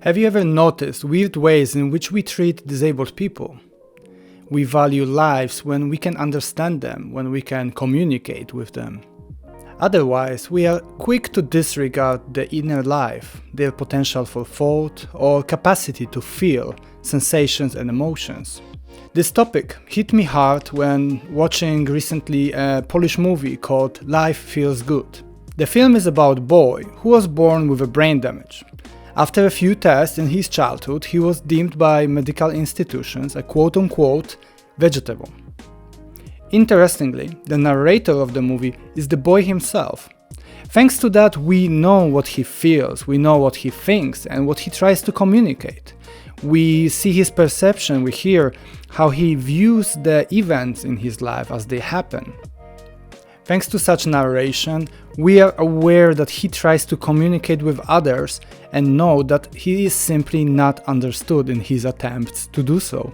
Have you ever noticed weird ways in which we treat disabled people? We value lives when we can understand them, when we can communicate with them. Otherwise, we are quick to disregard their inner life, their potential for thought, or capacity to feel sensations and emotions. This topic hit me hard when watching recently a Polish movie called Life Feels Good. The film is about a boy who was born with a brain damage. After a few tests in his childhood, he was deemed by medical institutions a quote-unquote vegetable. Interestingly, the narrator of the movie is the boy himself. Thanks to that, we know what he feels, we know what he thinks and what he tries to communicate. We see his perception, we hear how he views the events in his life as they happen. Thanks to such narration, we are aware that he tries to communicate with others and know that he is simply not understood in his attempts to do so.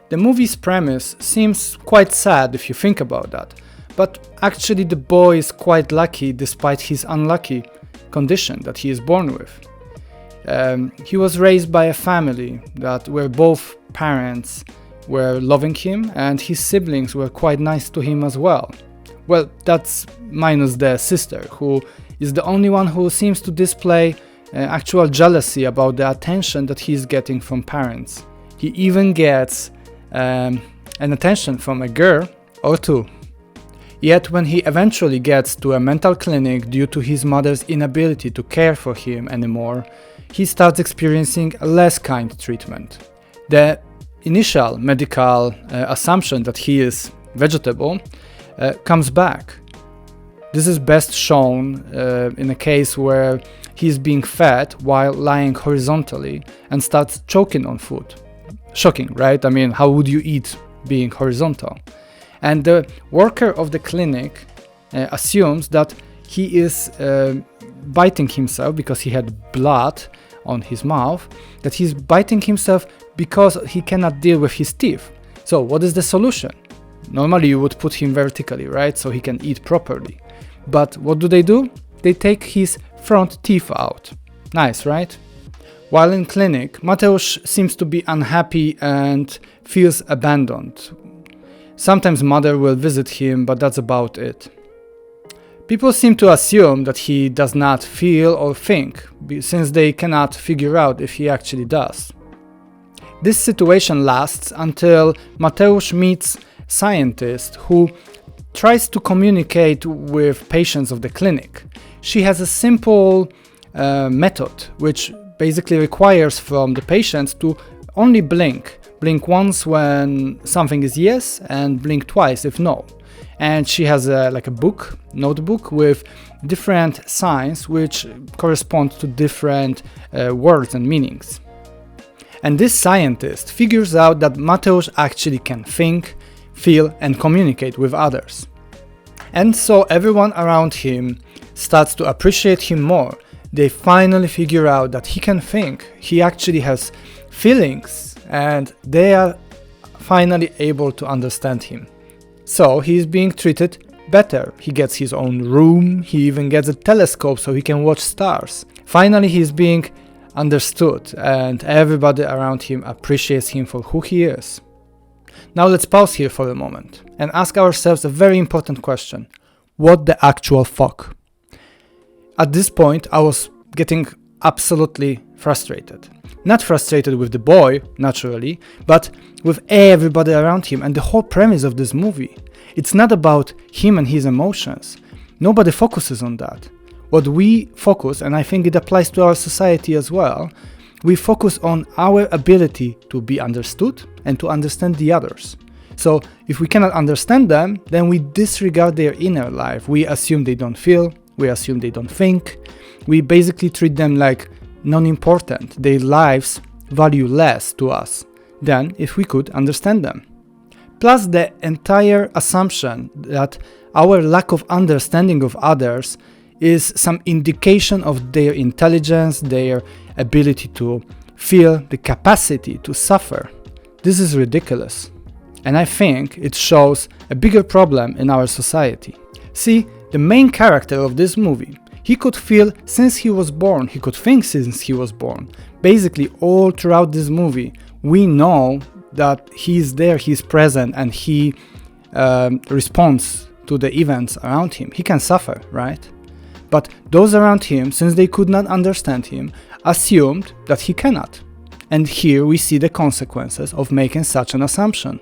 The movie's premise seems quite sad if you think about that, but actually the boy is quite lucky despite his unlucky condition that he is born with. He was raised by a family that where both parents were loving him and his siblings were quite nice to him as well. Well, that's minus the sister, who is the only one who seems to display actual jealousy about the attention that he's getting from parents. He even gets an attention from a girl or two. Yet when he eventually gets to a mental clinic due to his mother's inability to care for him anymore, he starts experiencing less kind treatment. The initial medical assumption that he is vegetable comes back. This is best shown in a case where he is being fed while lying horizontally and starts choking on food. Shocking, right? I mean, how would you eat being horizontal? And the worker of the clinic assumes that he is biting himself because he had blood on his mouth, that he's biting himself because he cannot deal with his teeth. So what is the solution? Normally you would put him vertically, right? So he can eat properly. But what do? They take his front teeth out. Nice, right? While in clinic, Mateusz seems to be unhappy and feels abandoned. Sometimes mother will visit him, but that's about it. People seem to assume that he does not feel or think, since they cannot figure out if he actually does. This situation lasts until Mateusz meets scientist who tries to communicate with patients of the clinic. She has a simple method which basically requires from the patients to only blink once when something is yes and blink twice if no. And she has a notebook with different signs which correspond to different words and meanings. And this scientist figures out that Mateusz actually can think, feel and communicate with others. And so everyone around him starts to appreciate him more. They finally figure out that he can think, he actually has feelings, and they are finally able to understand him. So he is being treated better. He gets his own room, he even gets a telescope so he can watch stars. Finally he is being understood and everybody around him appreciates him for who he is. Now let's pause here for a moment and ask ourselves a very important question. What the actual fuck? At this point I was getting absolutely frustrated. Not frustrated with the boy, naturally, but with everybody around him and the whole premise of this movie. It's not about him and his emotions. Nobody focuses on that. What we focus, and I think it applies to our society as well, we focus on our ability to be understood and to understand the others. So if we cannot understand them, then we disregard their inner life. We assume they don't feel, we assume they don't think. We basically treat them like non-important. Their lives value less to us than if we could understand them. Plus the entire assumption that our lack of understanding of others is some indication of their intelligence, their ability to feel, the capacity to suffer. This is ridiculous. And I think it shows a bigger problem in our society. See, the main character of this movie, He could feel since he was born, he could think since he was born. Basically, all throughout this movie, we know that he's there, he's present, and he responds to the events around him. He can suffer, right? But those around him, since they could not understand him, assumed that he cannot. And here we see the consequences of making such an assumption.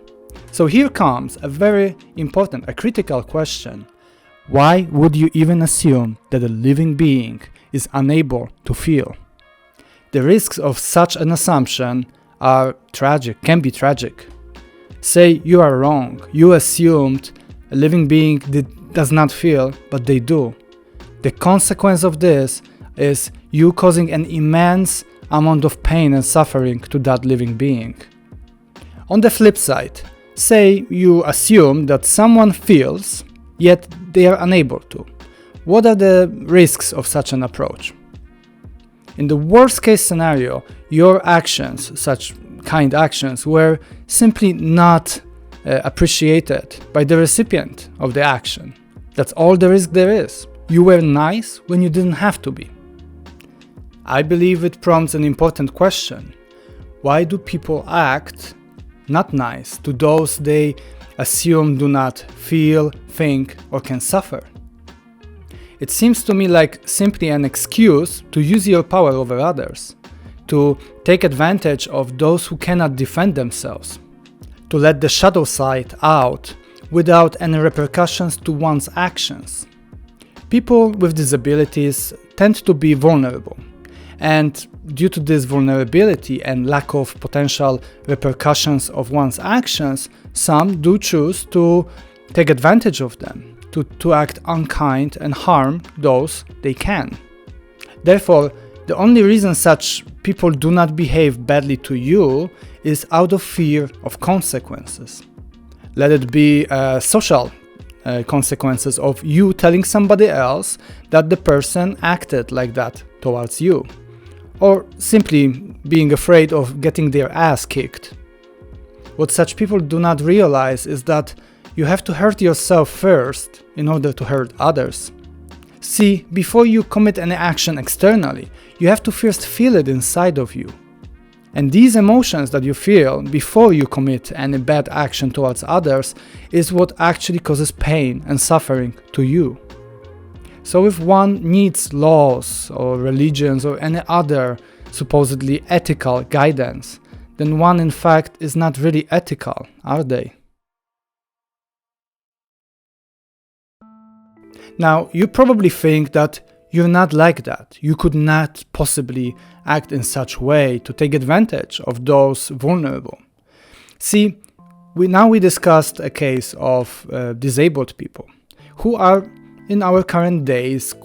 So here comes a very important, a critical question. Why would you even assume that a living being is unable to feel? The risks of such an assumption are tragic, can be tragic. Say you are wrong, you assumed a living being does not feel, but they do. The consequence of this is you causing an immense amount of pain and suffering to that living being. On the flip side, say you assume that someone feels, yet they are unable to. What are the risks of such an approach? In the worst case scenario, your actions, such kind actions, were simply not appreciated by the recipient of the action. That's all the risk there is. You were nice when you didn't have to be. I believe it prompts an important question. Why do people act not nice to those they assume do not feel, think, or can suffer? It seems to me like simply an excuse to use your power over others, to take advantage of those who cannot defend themselves, to let the shadow side out without any repercussions to one's actions. People with disabilities tend to be vulnerable, and due to this vulnerability and lack of potential repercussions of one's actions, some do choose to take advantage of them, to act unkind and harm those they can. Therefore, the only reason such people do not behave badly to you is out of fear of consequences. Let it be social consequences of you telling somebody else that the person acted like that towards you, or simply being afraid of getting their ass kicked. What such people do not realize is that you have to hurt yourself first in order to hurt others. See, before you commit any action externally, you have to first feel it inside of you. And these emotions that you feel before you commit any bad action towards others is what actually causes pain and suffering to you. So if one needs laws or religions or any other supposedly ethical guidance, then one in fact is not really ethical, are they? Now, you probably think that you're not like that. You could not possibly act in such a way to take advantage of those vulnerable. See, we discussed a case of disabled people who are in our current days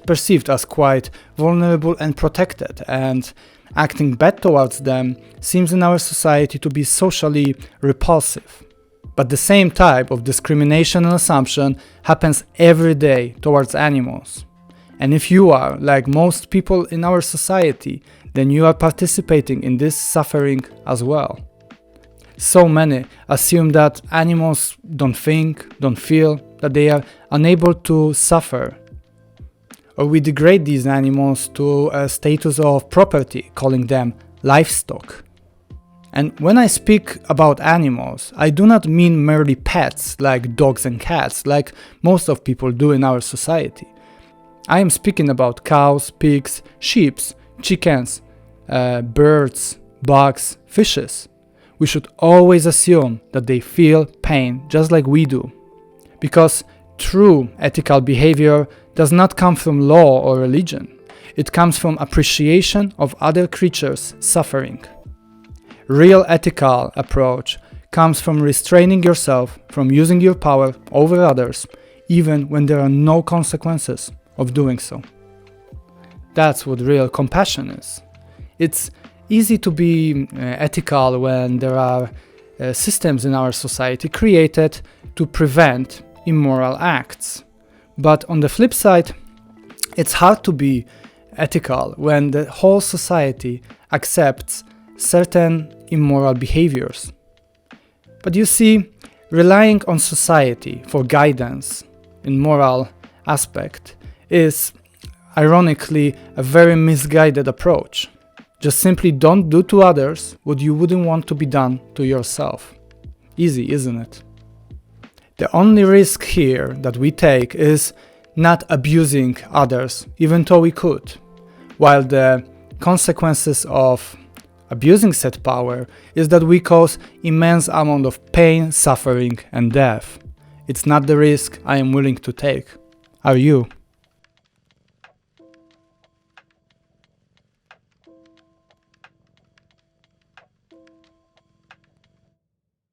perceived as quite vulnerable and protected, and acting bad towards them seems in our society to be socially repulsive. But the same type of discrimination and assumption happens every day towards animals. And if you are like most people in our society, then you are participating in this suffering as well. So many assume that animals don't think, don't feel, that they are unable to suffer. Or we degrade these animals to a status of property, calling them livestock. And when I speak about animals, I do not mean merely pets like dogs and cats, like most of people do in our society. I am speaking about cows, pigs, sheep, chickens, birds, bugs, fishes. We should always assume that they feel pain just like we do. Because true ethical behavior does not come from law or religion. It comes from appreciation of other creatures' suffering. Real ethical approach comes from restraining yourself from using your power over others, even when there are no consequences of doing so. That's what real compassion is. It's easy to be ethical when there are systems in our society created to prevent immoral acts. But on the flip side, it's hard to be ethical when the whole society accepts certain immoral behaviors. But you see, relying on society for guidance in moral aspect is ironically a very misguided approach. Just simply don't do to others what you wouldn't want to be done to yourself. Easy, isn't it? The only risk here that we take is not abusing others, even though we could, while the consequences of abusing said power is that we cause immense amount of pain, suffering and death. It's not the risk I am willing to take. Are you?